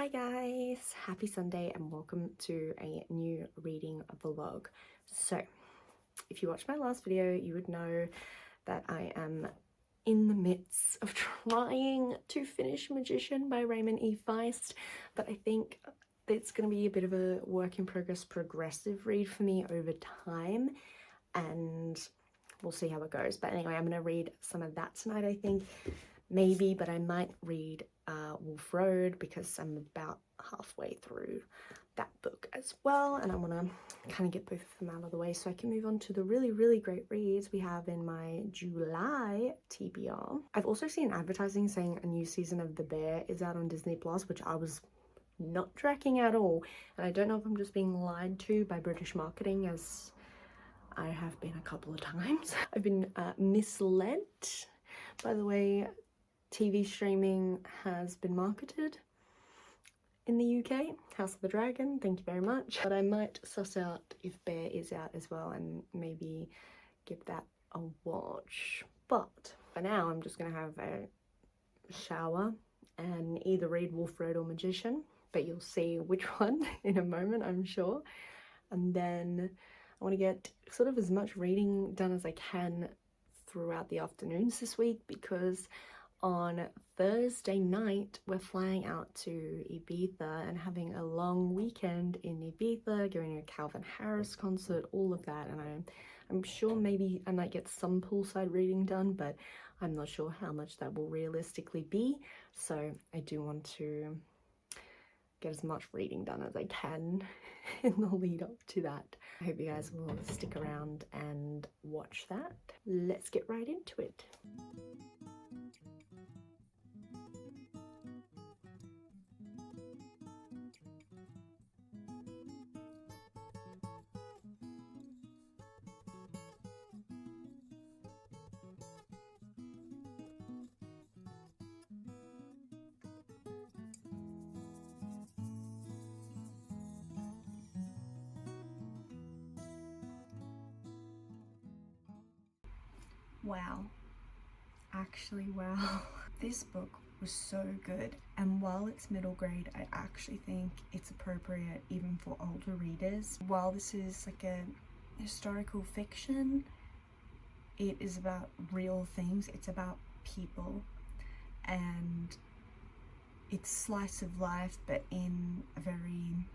Hi guys, happy Sunday and welcome to a new reading vlog. So if you watched my last video, you would know that I am in the midst of trying to finish Magician by Raymond E. Feist, but I think it's going to be a bit of a work in progress progressive read for me over time, and we'll see how it goes. But anyway, I'm going to read some of that tonight, I think. Maybe, but I might read Wolf Road because I'm about halfway through that book as well, and I want to kind of get both of them out of the way so I can move on to the really great reads we have in my July TBR. I've also seen advertising saying a new season of The Bear is out on Disney Plus, which I was not tracking at all, and I don't know if I'm just being lied to by British marketing, as I have been a couple of times. I've been misled by the way TV streaming has been marketed in the UK. House of the Dragon, thank you very much. But I might suss out if Bear is out as well and maybe give that a watch. But for now, I'm just gonna have a shower and either read Wolf Road or Magician, but you'll see which one in a moment, I'm sure. And then I want to get sort of as much reading done as I can throughout the afternoons this week, because on Thursday night we're flying out to Ibiza and having a long weekend in Ibiza, going to a Calvin Harris concert, all of that, and I'm sure maybe I might get some poolside reading done, but I'm not sure how much that will realistically be, so I do want to get as much reading done as I can in the lead up to that. I hope you guys will stick around and watch that. Let's get right into it. Wow, actually wow. This book was so good, and while it's middle grade, I actually think it's appropriate even for older readers. While this is like a historical fiction, it is about real things, it's about people, and it's slice of life but in a very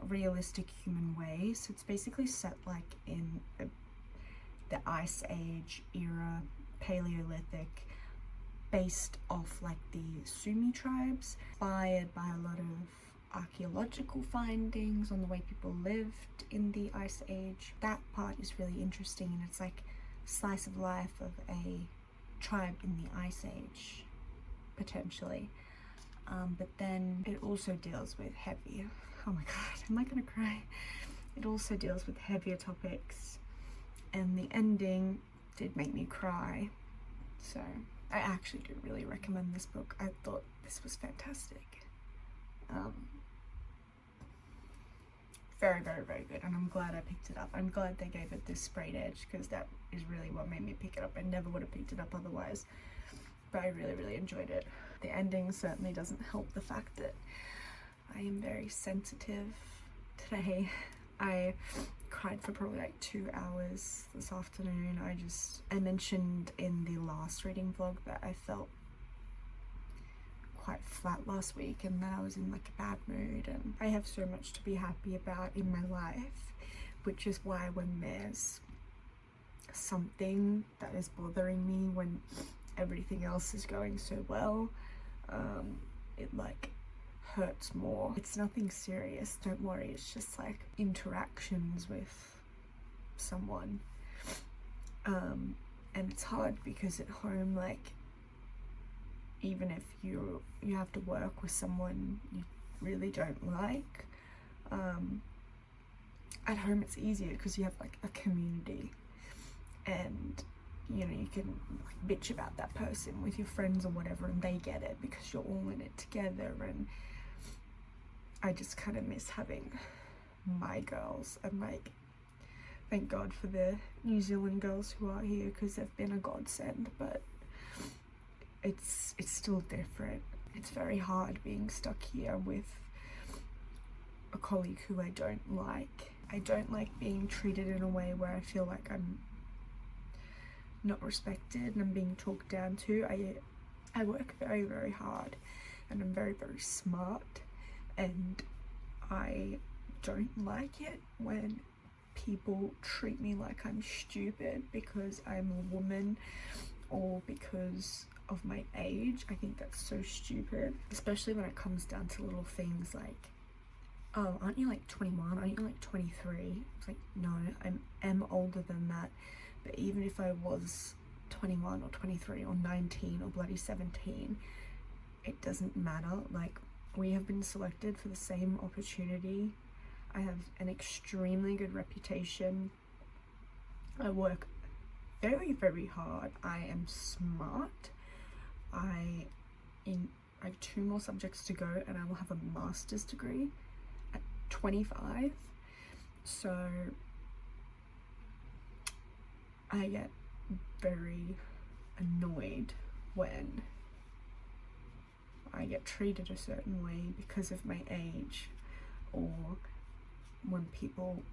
realistic human way. So it's basically set like in the Ice Age era, Paleolithic, based off like the Sumi tribes, inspired by a lot of archaeological findings on the way people lived in the Ice Age. That part is really interesting, and it's like slice of life of a tribe in the Ice Age, potentially. But then it also deals with heavier, oh my god, am I gonna cry? It also deals with heavier topics, and the ending did make me cry. So I actually do really recommend this book. I thought this was fantastic. Very good, and I'm glad I picked it up. I'm glad they gave it this sprayed edge, because that is really what made me pick it up. I never would have picked it up otherwise, but I really enjoyed it. The ending certainly doesn't help the fact that I am very sensitive today. I cried for probably like 2 hours this afternoon. I mentioned in the last reading vlog that I felt quite flat last week, and that I was in like a bad mood, and I have so much to be happy about in my life, which is why when there's something that is bothering me when everything else is going so well, it like hurts more. It's nothing serious, don't worry, it's just like interactions with someone, and it's hard because at home, like, even if you have to work with someone you really don't like, at home it's easier because you have like a community, and you know, you can like bitch about that person with your friends or whatever, and they get it because you're all in it together. And I just kind of miss having my girls, and like, thank God for the New Zealand girls who are here, because they've been a godsend, but it's still different. It's very hard being stuck here with a colleague who I don't like. I don't like being treated in a way where I feel like I'm not respected and I'm being talked down to. I work very, very hard and I'm very, very smart, and I don't like it when people treat me like I'm stupid because I'm a woman or because of my age. I think that's so stupid, especially when it comes down to little things like, oh, aren't you like 21? Aren't you like 23? It's like, no, I am older than that. But even if I was 21 or 23 or 19 or bloody 17, it doesn't matter. Like, we have been selected for the same opportunity. I have an extremely good reputation. I work very, very hard. I am smart. I have 2 more subjects to go and I will have a master's degree at 25. So I get very annoyed when I get treated a certain way because of my age, or when people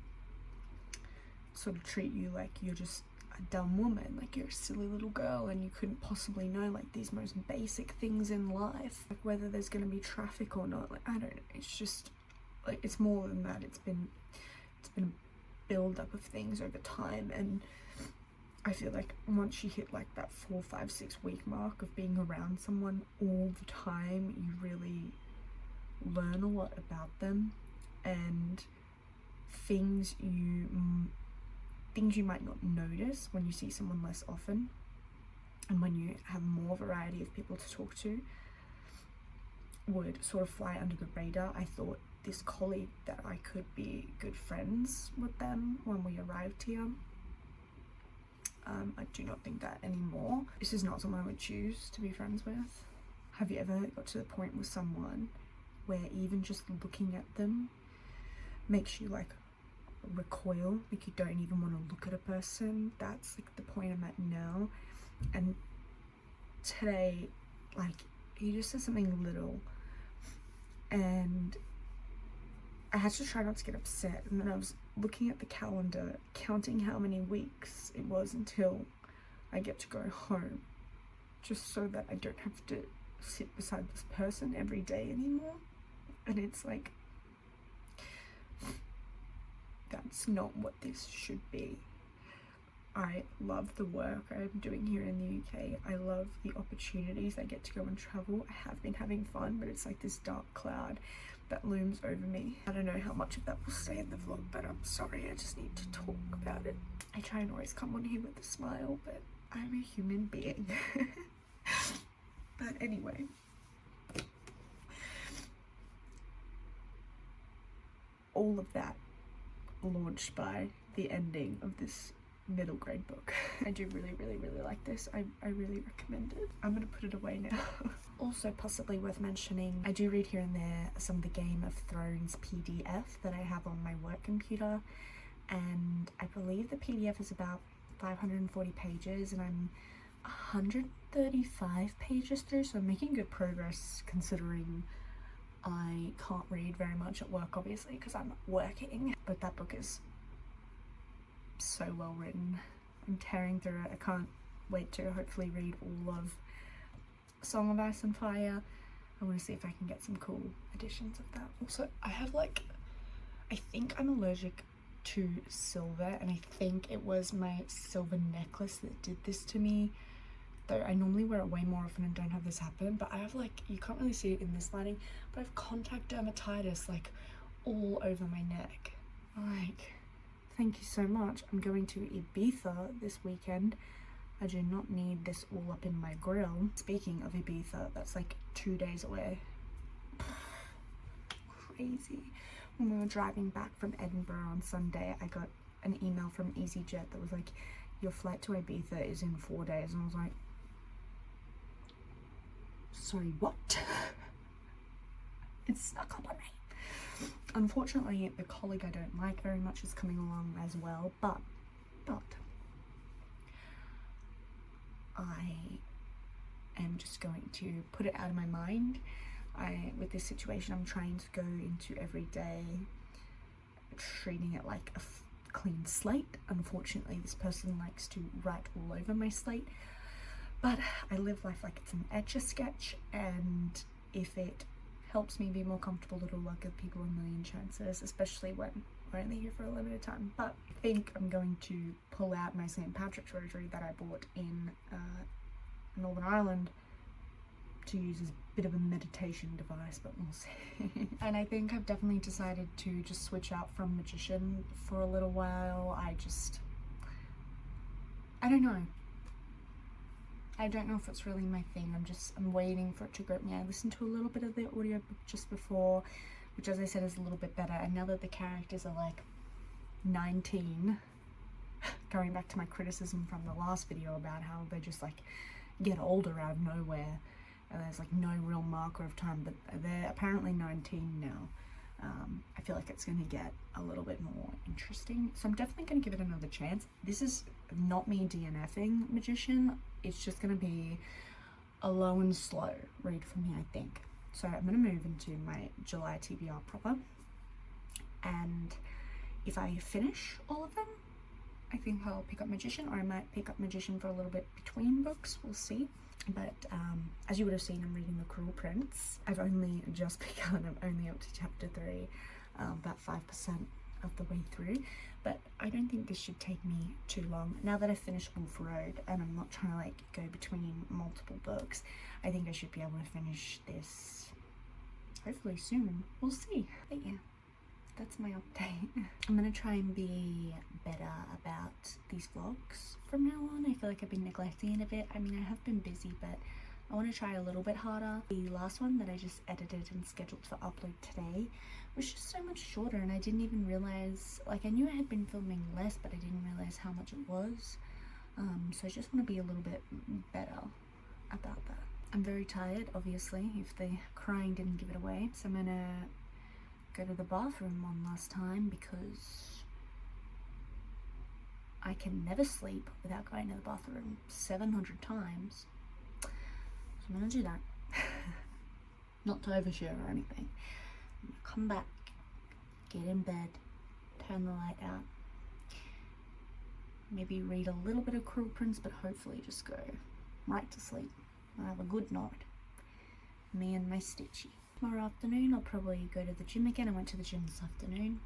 sort of treat you like you're just a dumb woman, like you're a silly little girl and you couldn't possibly know like these most basic things in life, like whether there's going to be traffic or not. Like, I don't know, it's just like, it's more than that. It's been a build up of things over time, and I feel like once you hit like that 4, 5, 6 week mark of being around someone all the time, you really learn a lot about them, and things you might not notice when you see someone less often, and when you have more variety of people to talk to, would sort of fly under the radar. I thought this colleague that I could be good friends with them when we arrived here. I do not think that anymore. This is not someone I would choose to be friends with. Have you ever got to the point with someone where even just looking at them makes you like recoil, like you don't even want to look at a person? That's like the point I'm at now. And today, like, he just said something little and I had to try not to get upset, and then I was looking at the calendar, counting how many weeks it was until I get to go home, just so that I don't have to sit beside this person every day anymore. And it's like, that's not what this should be. I love the work I'm doing here in the UK. I love the opportunities I get to go and travel. I have been having fun, but it's like this dark cloud that looms over me. I don't know how much of that will stay in the vlog, but I'm sorry, I just need to talk about it. I try and always come on here with a smile, but I'm a human being. But anyway, all of that launched by the ending of this middle grade book. I do really, really, really like this. I really recommend it. I'm gonna put it away now. Also, possibly worth mentioning, I do read here and there some of the Game of Thrones PDF that I have on my work computer, and I believe the PDF is about 540 pages and I'm 135 pages through, so I'm making good progress considering I can't read very much at work, obviously, because I'm working. But that book is so well written. I'm tearing through it. I can't wait to hopefully read all of Song of Ice and Fire. I want to see if I can get some cool editions of that. Also, I have like, I think I'm allergic to silver, and I think it was my silver necklace that did this to me, though I normally wear it way more often and don't have this happen. But I have like, you can't really see it in this lighting, but I have contact dermatitis like all over my neck. Like, thank you so much. I'm going to Ibiza this weekend. I do not need this all up in my grill. Speaking of Ibiza, that's like 2 days away. Crazy. When we were driving back from Edinburgh on Sunday, I got an email from EasyJet that was like, your flight to Ibiza is in 4 days. And I was like, sorry, what? It snuck up on me. Unfortunately, the colleague I don't like very much is coming along as well, but I am just going to put it out of my mind. With this situation, I'm trying to go into every day treating it like a clean slate. Unfortunately, this person likes to write all over my slate, but I live life like it's an Etch-a-Sketch, and if it helps me be more comfortable, it'll work with people a million chances, especially when we're only here for a limited time. But I think I'm going to pull out my St. Patrick's rosary that I bought in Northern Ireland to use as a bit of a meditation device, but we'll see. And I think I've definitely decided to just switch out from magician for a little while. I don't know. I don't know if it's really my thing. I'm waiting for it to grip me. I listened to a little bit of the audiobook just before, which, as I said, is a little bit better. And now that the characters are like 19, going back to my criticism from the last video about how they just like get older out of nowhere, and there's like no real marker of time, but they're apparently 19 now. I feel like it's going to get a little bit more interesting, so I'm definitely going to give it another chance. This is not me DNFing magician, it's just going to be a low and slow read for me, I think. So I'm going to move into my July TBR proper, and if I finish all of them, I think I'll pick up magician, or I might pick up magician for a little bit between books, we'll see. But as you would have seen, I'm reading The Cruel Prince. I've only just begun. I'm only up to chapter 3, about 5% of the way through, but I don't think this should take me too long. Now that I've finished Wolf Road and I'm not trying to like go between multiple books, I think I should be able to finish this hopefully soon. We'll see. But yeah, that's my update. I'm gonna try and be better about these vlogs from now on. I feel like I've been neglecting it a bit. I mean, I have been busy, but I want to try a little bit harder. The last one that I just edited and scheduled for upload today was just so much shorter, and I didn't even realize, like, I knew I had been filming less, but I didn't realize how much it was. So I just want to be a little bit better about that. I'm very tired, obviously, if the crying didn't give it away. So I'm gonna go to the bathroom one last time because I can never sleep without going to the bathroom 700 times. So I'm gonna do that. Not to overshare or anything. I'm gonna come back, get in bed, turn the light out, maybe read a little bit of Cruel Prince, but hopefully just go right to sleep and have a good night. Me and my Stitchy. Tomorrow afternoon I'll probably go to the gym again. I went to the gym this afternoon.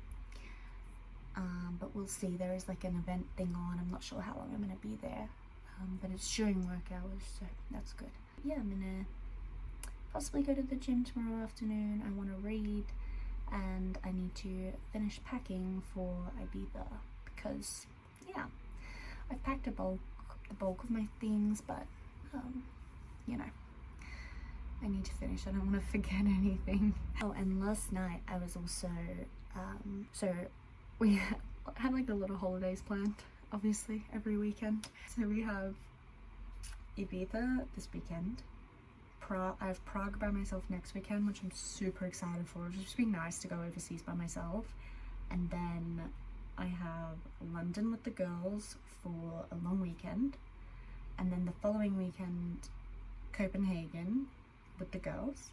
But we'll see. There is like an event thing on. I'm not sure how long I'm going to be there. But it's during work hours, so that's good. Yeah, I'm going to possibly go to the gym tomorrow afternoon. I want to read, and I need to finish packing for Ibiza because, yeah, I've packed the bulk of my things, but, you know, I need to finish. I don't want to forget anything. Oh, and last night I was also, so we had like a lot of holidays planned, obviously, every weekend. So we have Ibiza this weekend. I have Prague by myself next weekend, which I'm super excited for. It's just been nice to go overseas by myself. And then I have London with the girls for a long weekend. And then the following weekend, Copenhagen with the girls.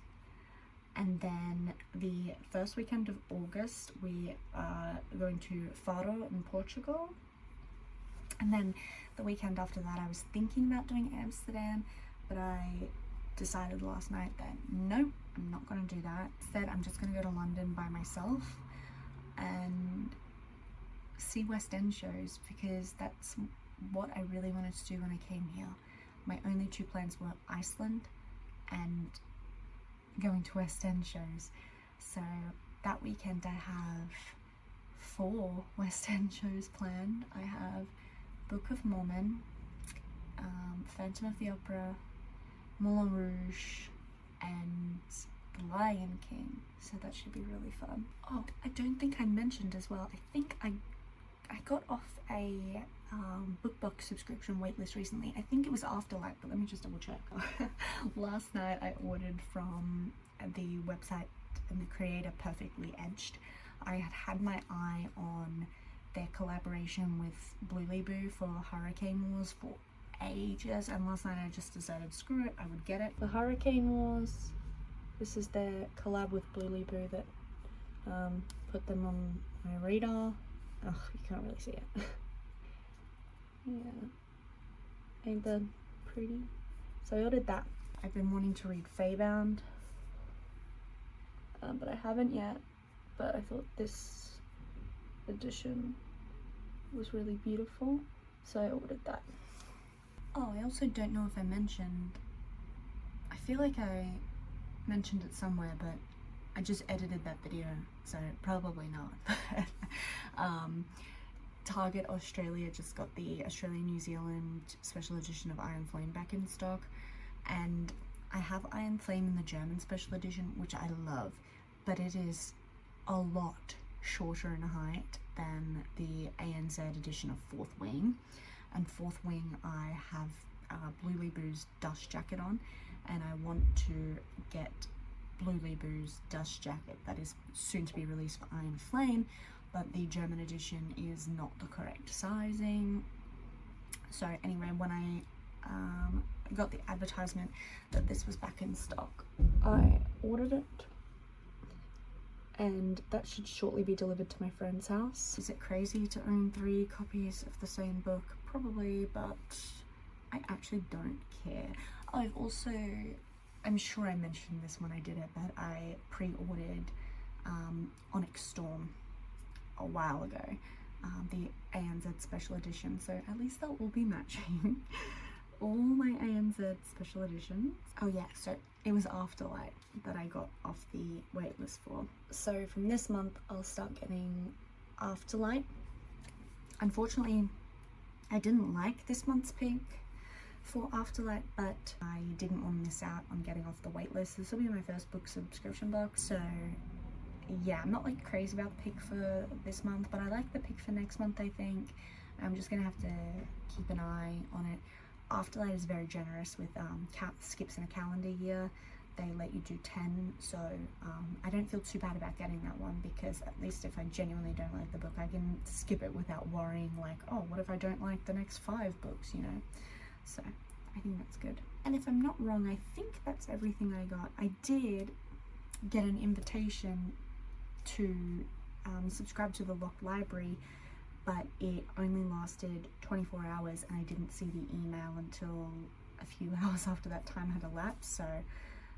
And then the first weekend of August we are going to Faro in Portugal, and then the weekend after that I was thinking about doing Amsterdam, but I decided last night that no, I'm not going to do that. Instead I'm just going to go to London by myself and see West End shows, because that's what I really wanted to do when I came here. My only two plans were Iceland and going to West End shows. So that weekend I have 4 West End shows planned. I have Book of Mormon, Phantom of the Opera, Moulin Rouge, and The Lion King. So that should be really fun. Oh, I don't think I mentioned as well, I think I got off a BookBox subscription waitlist recently. I think it was Afterlight, but let me just double check. Last night I ordered from the website and the creator Perfectly Edged. I had my eye on their collaboration with Blue Boo for Hurricane Wars for ages, and last night I just decided, screw it, I would get it. The Hurricane Wars. This is their collab with Blue Boo that put them on my radar. Oh, you can't really see it. Yeah. Ain't that pretty? So I ordered that. I've been wanting to read Feybound, but I haven't yet. But I thought this edition was really beautiful, so I ordered that. Oh, I also don't know if I mentioned, I feel like I mentioned it somewhere, but I just edited that video, so probably not. Target Australia just got the Australia-New Zealand special edition of Iron Flame back in stock, and I have Iron Flame in the German special edition, which I love, but it is a lot shorter in height than the ANZ edition of Fourth Wing. And Fourth Wing, I have Blue Boo's dust jacket on, and I want to get Blue Boo's dust jacket that is soon to be released for Iron Flame, but the German edition is not the correct sizing. So anyway, when I got the advertisement that this was back in stock, I ordered it, and that should shortly be delivered to my friend's house. Is it crazy to own 3 copies of the same book? Probably, but I actually don't care. I've also, I'm sure I mentioned this when I did it, but I pre-ordered Onyx Storm a while ago, the ANZ special edition, so at least that will be matching all my ANZ special editions. Oh yeah, so it was Afterlight that I got off the waitlist for. So from this month I'll start getting Afterlight. Unfortunately, I didn't like this month's pick for Afterlight, but I didn't want to miss out on getting off the waitlist. This will be my first book subscription box, so yeah, I'm not like crazy about the pick for this month, but I like the pick for next month. I think I'm just gonna have to keep an eye on it. Afterlight is very generous with skips in a calendar year. They let you do 10, so I don't feel too bad about getting that one, because at least if I genuinely don't like the book, I can skip it without worrying like, oh, what if I don't like the next 5 books, you know? So I think that's good. And if I'm not wrong, I think that's everything I got. I did get an invitation to subscribe to the locked library, but it only lasted 24 hours and I didn't see the email until a few hours after that time had elapsed, so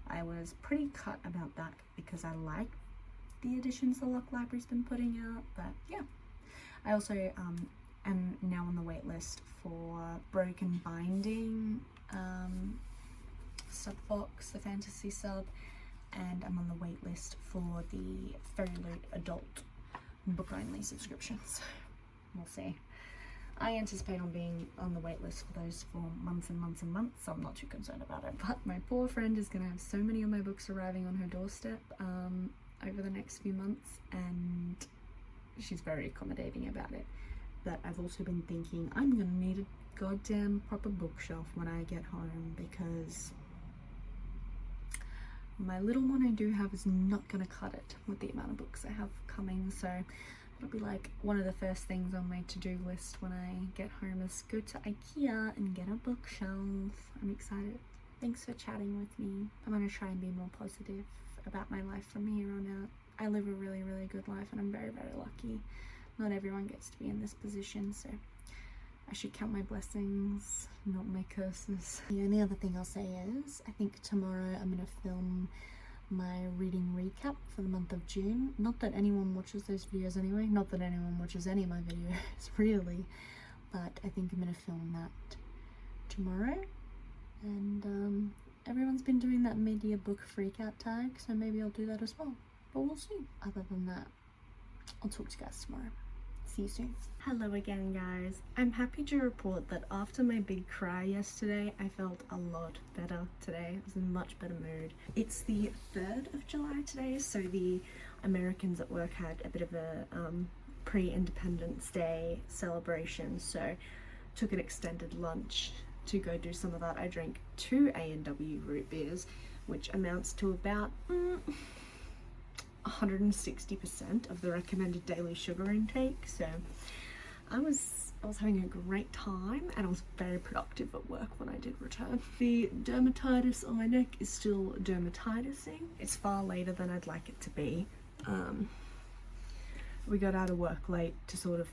I was pretty cut about that because I like the editions the locked library's been putting out. But yeah, I also am now on the wait list for Broken Binding sub box, the fantasy sub, and I'm on the wait list for the Fairy Loot adult book only subscriptions. We'll see. I anticipate on being on the wait list for those for months and months and months, so I'm not too concerned about it. But my poor friend is going to have so many of my books arriving on her doorstep over the next few months, and she's very accommodating about it. But I've also been thinking I'm going to need a goddamn proper bookshelf when I get home, because my little one I do have is not going to cut it with the amount of books I have coming, so it'll be like one of the first things on my to-do list when I get home is go to IKEA and get a bookshelf. I'm excited. Thanks for chatting with me. I'm going to try and be more positive about my life from here on out. I live a really, really good life, and I'm very, very lucky. Not everyone gets to be in this position, so I should count my blessings, not my curses. The only other thing I'll say is I think tomorrow I'm going to film my reading recap for the month of June. Not that anyone watches those videos anyway, not that anyone watches any of my videos really, but I think I'm going to film that tomorrow. And everyone's been doing that mid-year book freakout tag, so maybe I'll do that as well, but we'll see. Other than that, I'll talk to you guys tomorrow. See you soon. Hello again, guys. I'm happy to report that after my big cry yesterday, I felt a lot better today. I was in a much better mood. It's the 3rd of July today, so the Americans at work had a bit of a pre-Independence Day celebration, so took an extended lunch to go do some of that. I drank 2 A&W root beers, which amounts to about 160% of the recommended daily sugar intake, so I was I was having a great time and I was very productive at work when I did return. The dermatitis on my neck is still dermatitising. It's far later than I'd like it to be. We got out of work late to sort of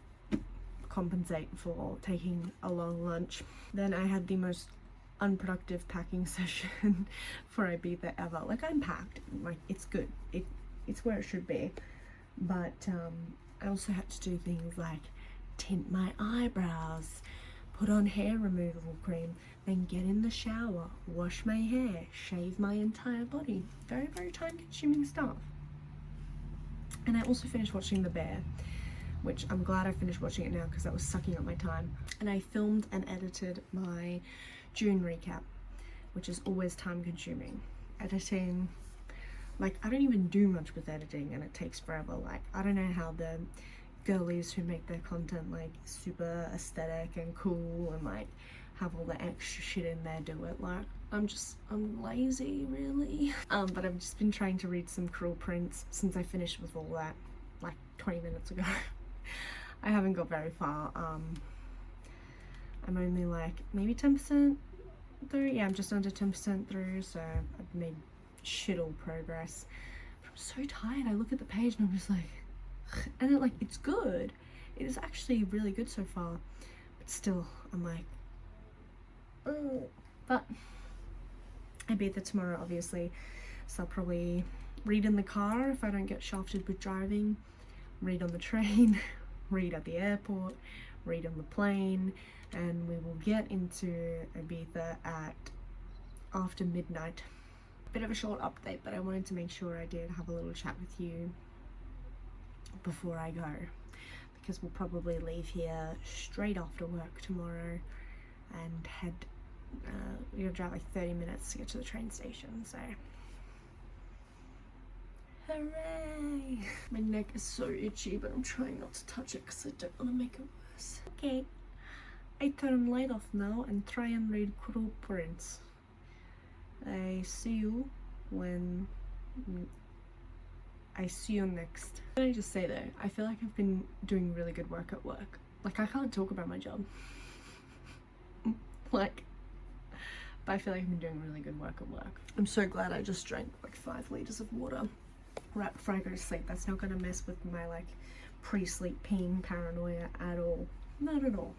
compensate for taking a long lunch. Then I had the most unproductive packing session for Ibiza ever. Like, I'm packed, like it's good, it's where it should be, but I also had to do things like tint my eyebrows, put on hair removal cream, then get in the shower, wash my hair, shave my entire body. Very, very time consuming stuff. And I also finished watching The Bear, which I'm glad I finished watching it now because that was sucking up my time. And I filmed and edited my June recap, which is always time consuming. Editing, like, I don't even do much with editing and it takes forever. Like, I don't know how the girlies who make their content like super aesthetic and cool and like have all the extra shit in there do it. Like, I'm lazy, really. But I've just been trying to read some Cruel Prince since I finished with all that like 20 minutes ago. I haven't got very far. I'm only like maybe 10% through. Yeah, I'm just under 10% through, so I've made shit all progress. But I'm so tired. I look at the page and I'm just like, and it, like, it's good. It is actually really good so far, but still I'm like, oh. But I'll be there tomorrow, obviously, so I'll probably read in the car if I don't get shafted with driving, read on the train, read at the airport, read on the plane, and we will get into Ibiza at after midnight. Bit of a short update, but I wanted to make sure I did have a little chat with you before I go, because we'll probably leave here straight after work tomorrow and head we're gonna drive like 30 minutes to get to the train station, so hooray. My neck is so itchy, but I'm trying not to touch it because I don't want to make it worse. Okay, I turn light off now and try and read Cruel Prince. I see you when I see you next. Can I just say though, I feel like I've been doing really good work at work. Like, I can't talk about my job. Like, but I feel like I've been doing really good work at work. I'm so glad I just drank like 5 liters of water right before I go to sleep. That's not gonna mess with my like pre-sleep peeing paranoia at all. Not at all.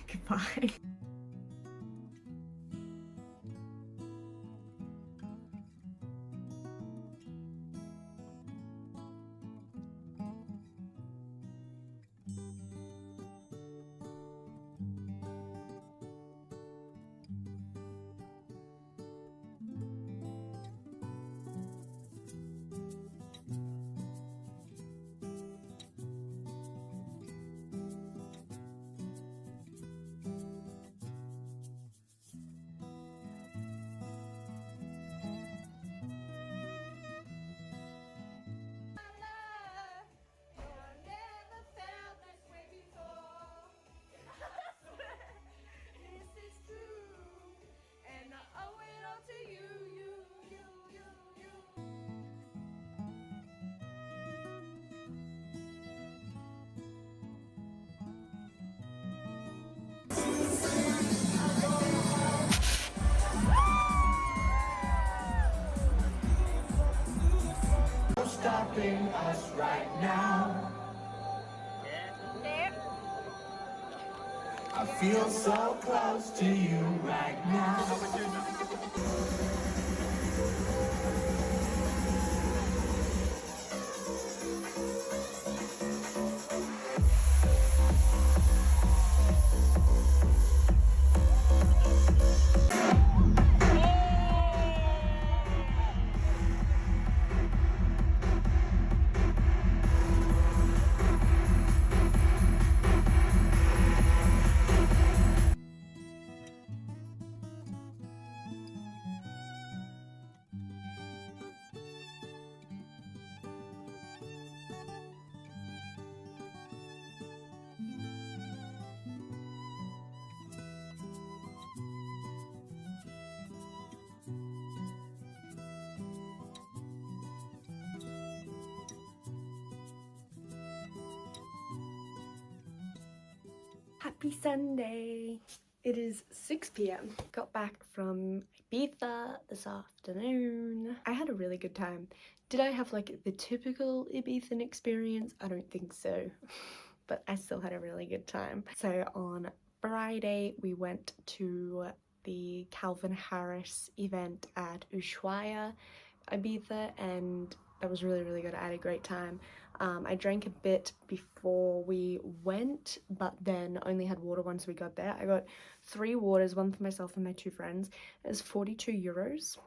Goodbye. Stopping us right now. I feel so close to you right now. Happy Sunday! It is 6 p.m. Got back from Ibiza this afternoon. I had a really good time. Did I have like the typical Ibizan experience? I don't think so, but I still had a really good time. So on Friday we went to the Calvin Harris event at Ushuaia, Ibiza, and that was really good. I had a great time. I drank a bit before we went, but then only had water once we got there. I got 3 waters, one for myself and my 2 friends. It was 42 euros.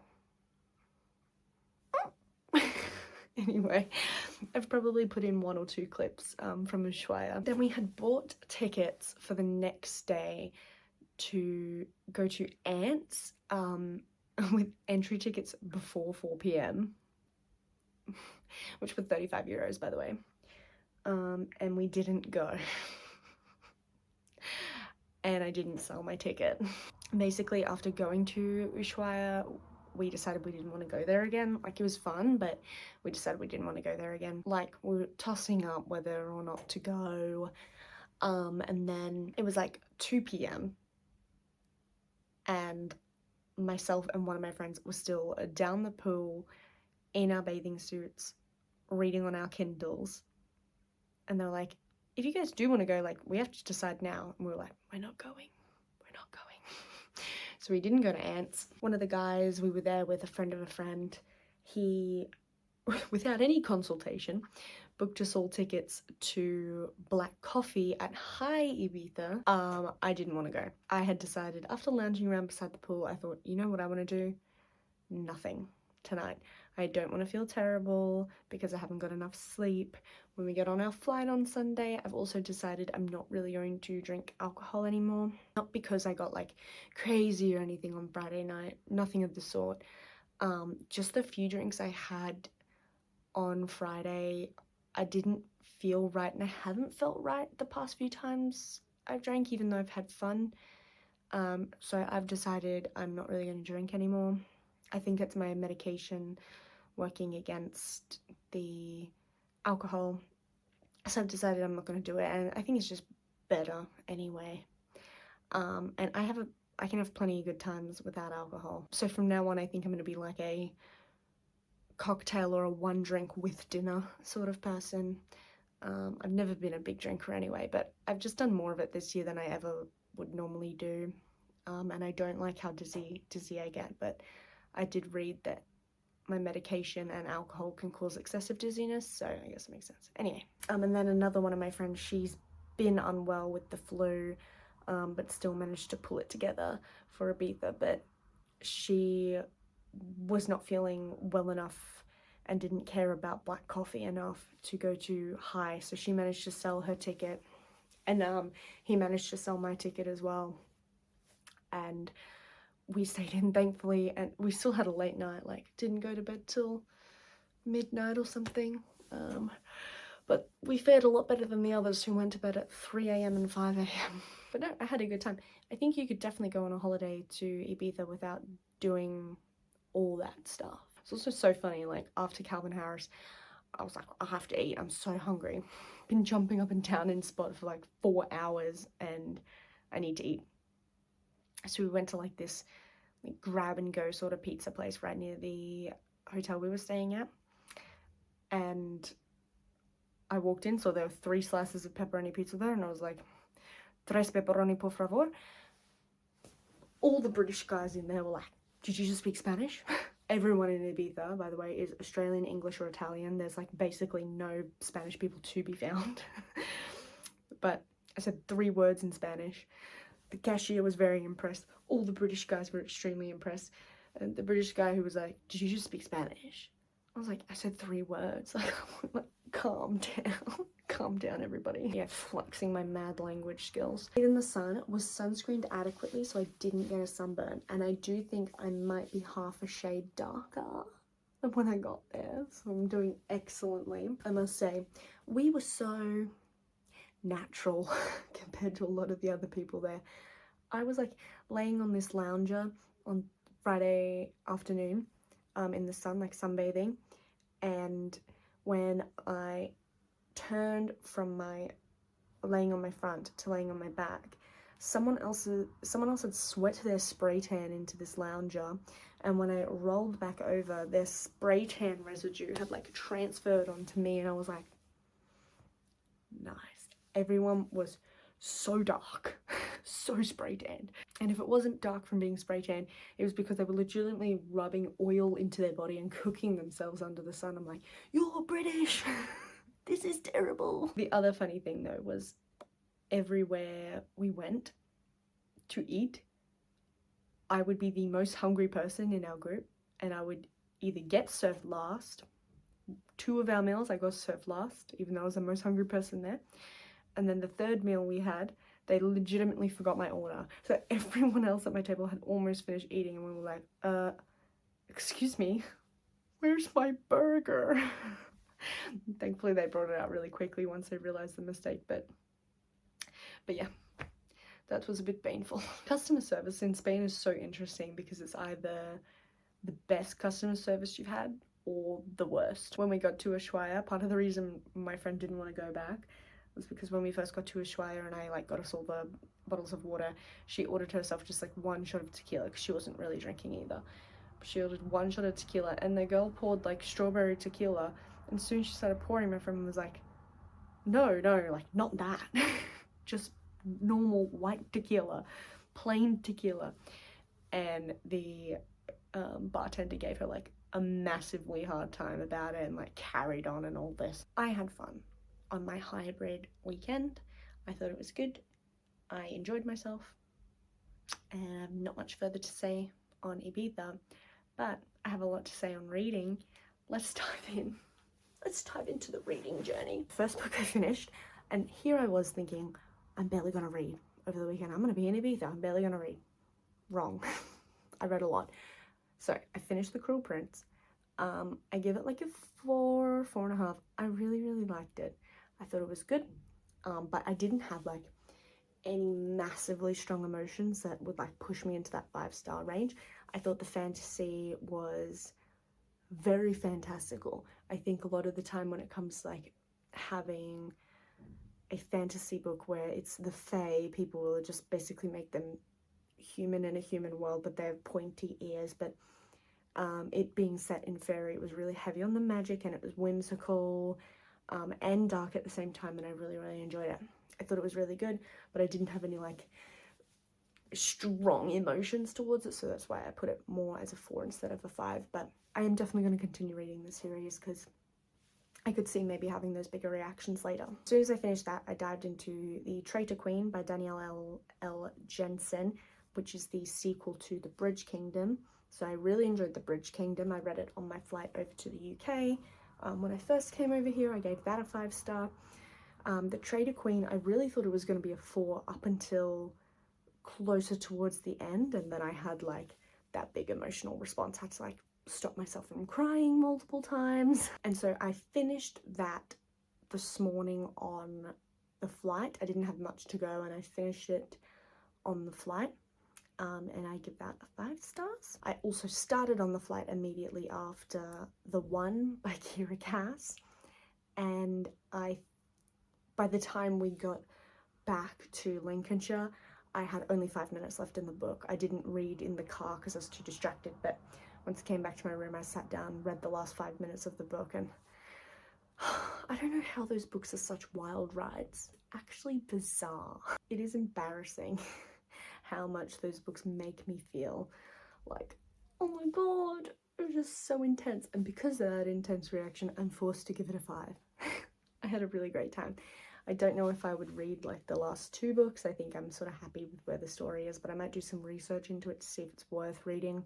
Anyway, I've probably put in 1 or 2 clips from Ushuaia. Then we had bought tickets for the next day to go to Ants with entry tickets before 4 p.m. which were 35 euros, by the way. And we didn't go. And I didn't sell my ticket. Basically, after going to Ushuaia, we decided we didn't want to go there again. Like, it was fun, but we decided we didn't want to go there again. Like, we were tossing up whether or not to go. And then it was like 2 p.m. and myself and one of my friends were still down the pool in our bathing suits, reading on our Kindles. And they're like, if you guys do want to go, like, we have to decide now. And we were like, we're not going. So we didn't go to Ants. One of the guys we were there with, a friend of a friend, he, without any consultation, booked us all tickets to Black Coffee at High Ibiza. I didn't want to go. I had decided, after lounging around beside the pool, I thought, you know what I want to do? Nothing tonight. I don't want to feel terrible because I haven't got enough sleep. When we get on our flight on Sunday, I've also decided I'm not really going to drink alcohol anymore. Not because I got like crazy or anything on Friday night, nothing of the sort. Just the few drinks I had on Friday, I didn't feel right, and I haven't felt right the past few times I've drank, even though I've had fun. So I've decided I'm not really going to drink anymore. I think it's my medication working against the alcohol. So I've decided I'm not going to do it, and I think it's just better anyway. And I can have plenty of good times without alcohol. So from now on, I think I'm going to be like a cocktail or a 1 drink with dinner sort of person. I've never been a big drinker anyway, but I've just done more of it this year than I ever would normally do. And I don't like how dizzy I get, but I did read that my medication and alcohol can cause excessive dizziness, so I guess it makes sense. Anyway, and then another one of my friends, she's been unwell with the flu, but still managed to pull it together for Ibiza, but she was not feeling well enough and didn't care about Black Coffee enough to go to High, so she managed to sell her ticket, and he managed to sell my ticket as well, and we stayed in, thankfully, and we still had a late night, like, didn't go to bed till midnight or something, but we fared a lot better than the others who went to bed at 3 a.m. and 5 a.m. But no, I had a good time. I think you could definitely go on a holiday to Ibiza without doing all that stuff. It's also so funny, like, after Calvin Harris, I was like, I have to eat, I'm so hungry. Been jumping up and down in Spot for like 4 hours, and I need to eat. So we went to like this like grab and go sort of pizza place right near the hotel we were staying at, and I walked in, so there were 3 slices of pepperoni pizza there, and I was like, 3 pepperoni por favor. All the British guys in there were like, did you just speak Spanish? Everyone in Ibiza, by the way, is Australian, English, or Italian. There's like basically no Spanish people to be found. But I said 3 words in Spanish. The cashier was very impressed. All the British guys were extremely impressed. And the British guy who was like, did you just speak Spanish? I was like, I said 3 words. Like, calm down. Calm down, everybody. Yeah, flexing my mad language skills. In the sun, was sunscreened adequately so I didn't get a sunburn. And I do think I might be half a shade darker than when I got there. So I'm doing excellently, I must say. We were so natural compared to a lot of the other people there. I was like laying on this lounger on Friday afternoon in the sun, like sunbathing, and when I turned from my laying on my front to laying on my back, someone else had sweat their spray tan into this lounger, and when I rolled back over, their spray tan residue had like transferred onto me, and I was like, nice. Everyone was so dark, so spray tanned. And if it wasn't dark from being spray tanned, it was because they were legitimately rubbing oil into their body and cooking themselves under the sun. I'm like, you're British. This is terrible. The other funny thing though was everywhere we went to eat, I would be the most hungry person in our group, and I would either get served last. 2 of our meals I got served last, even though I was the most hungry person there. And then the 3rd meal we had, they legitimately forgot my order. So everyone else at my table had almost finished eating, and we were like, excuse me, where's my burger? Thankfully they brought it out really quickly once they realized the mistake, but yeah, that was a bit painful. Customer service in Spain is so interesting because it's either the best customer service you've had or the worst. When we got to Ushuaia, part of the reason my friend didn't want to go back was because when we first got to Ushuaia and I like got us all the bottles of water, she ordered herself just like 1 shot of tequila because she wasn't really drinking either. She ordered 1 shot of tequila, and the girl poured like strawberry tequila, and soon she started pouring, my friend was like, no, like not that. Just normal white tequila, plain tequila. And the bartender gave her like a massively hard time about it and like carried on and all this. I had fun on my hybrid weekend. I thought it was good. I enjoyed myself, and I have not much further to say on Ibiza, but I have a lot to say on reading. Let's dive in. Let's dive into the reading journey. First book I finished, and here I was thinking, I'm barely gonna read over the weekend. I'm gonna be in Ibiza, I'm barely gonna read. Wrong. I read a lot. So I finished The Cruel Prince. I give it like a 4, 4.5. I really liked it. I thought it was good, but I didn't have like any massively strong emotions that would like push me into that 5-star range. I thought the fantasy was very fantastical. I think a lot of the time when it comes to like having a fantasy book where it's the fae, people will just basically make them human in a human world, but they have pointy ears. But it being set in fairy, it was really heavy on the magic, and it was whimsical and dark at the same time, and I really enjoyed it. I thought it was really good, but I didn't have any like strong emotions towards it, so that's why I put it more as a 4 instead of a 5. But I am definitely going to continue reading the series because I could see maybe having those bigger reactions later. As soon as I finished that, I dived into The Traitor Queen by Danielle L. Jensen, which is the sequel to The Bridge Kingdom. So I really enjoyed The Bridge Kingdom. I read it on my flight over to the UK. When I first came over here, I gave that a 5-star. The Traitor Queen, I really thought it was going to be a 4 up until closer towards the end, and then I had like that big emotional response. I had to like stop myself from crying multiple times. And so I finished that this morning on the flight. I didn't have much to go, and I finished it on the flight. And I give that a 5 stars. I also started on the flight immediately after The One by Kira Cass, and by the time we got back to Lincolnshire, I had only 5 minutes left in the book. I didn't read in the car because I was too distracted, but once I came back to my room, I sat down, read the last 5 minutes of the book, and I don't know how those books are such wild rides. Actually bizarre. It is embarrassing how much those books make me feel like, oh my god, it was just so intense. And because of that intense reaction, I'm forced to give it a 5. I had a really great time. I don't know if I would read like the last 2 books. I think I'm sort of happy with where the story is, but I might do some research into it to see if it's worth reading.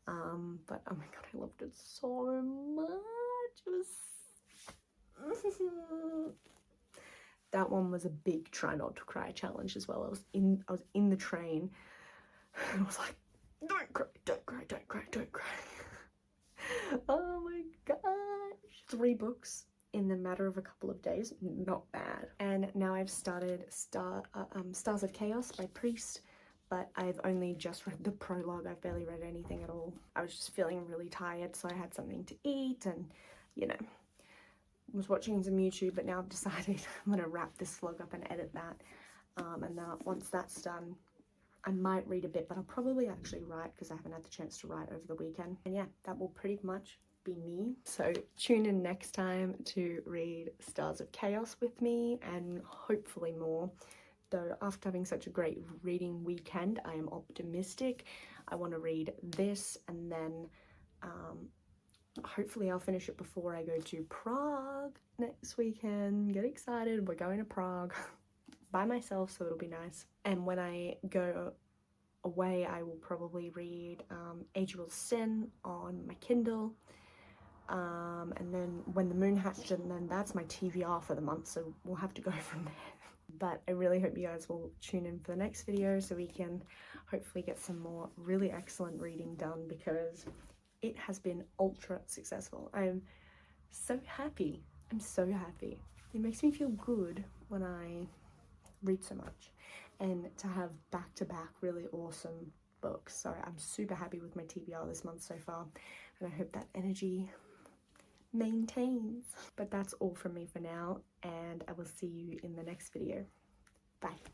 But oh my god, I loved it so much. It was that one was a big try not to cry challenge as well. I was in the train and I was like, don't cry, don't cry, don't cry, don't cry. Oh my gosh. 3 books in the matter of a couple of days, not bad. And now I've started Stars of Chaos by Priest, but I've only just read the prologue. I've barely read anything at all. I was just feeling really tired, so I had something to eat and, you know, was watching some YouTube, but now I've decided I'm going to wrap this vlog up and edit that. And once that's done, I might read a bit, but I'll probably actually write because I haven't had the chance to write over the weekend. And yeah, that will pretty much be me. So tune in next time to read Stars of Chaos with me, and hopefully more. Though after having such a great reading weekend, I am optimistic. I want to read this, and then hopefully I'll finish it before I go to Prague next weekend. Get excited, we're going to Prague by myself, so it'll be nice. And when I go away, I will probably read Age Will Sin on my Kindle. And then When the Moon Hatched, and then that's my TBR for the month, so we'll have to go from there. But I really hope you guys will tune in for the next video so we can hopefully get some more really excellent reading done, because it has been ultra successful. I'm so happy. I'm so happy. It makes me feel good when I read so much, and to have back-to-back really awesome books. So I'm super happy with my TBR this month so far, and I hope that energy maintains. But that's all from me for now, and I will see you in the next video. Bye.